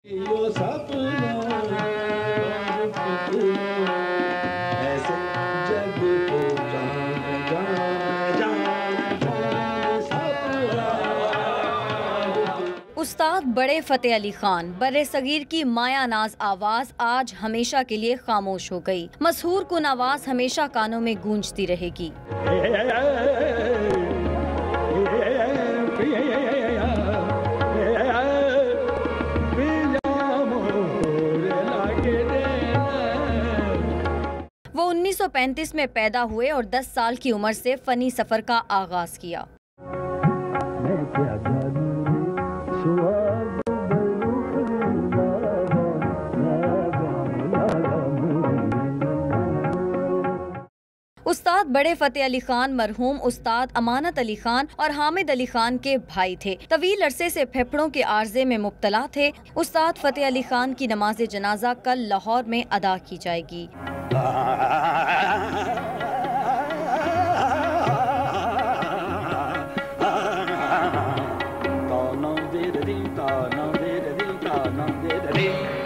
यो सपना ऐसे जग को जान जान जान जान सपना। उस्ताद बड़े फतेह अली खान बर्रे सगीर की माया नाज आवाज आज हमेशा के लिए खामोश हो गई। मशहूर कुन आवाज हमेशा कानों में गूंजती रहेगी। वो 1935 में पैदा हुए और 10 साल की उम्र से फनी सफर का आगाज किया। उस्ताद बड़े फतेह अली खान मरहूम उस्ताद अमानत अली खान और हामिद अली खान के भाई थे। तवील अरसे से फेफड़ों के आर्जे में मुब्तला थे। उस्ताद फतेह अली खान की नमाज जनाजा कल लाहौर में अदा की जाएगी। Ta no de de ta no de de ta no de de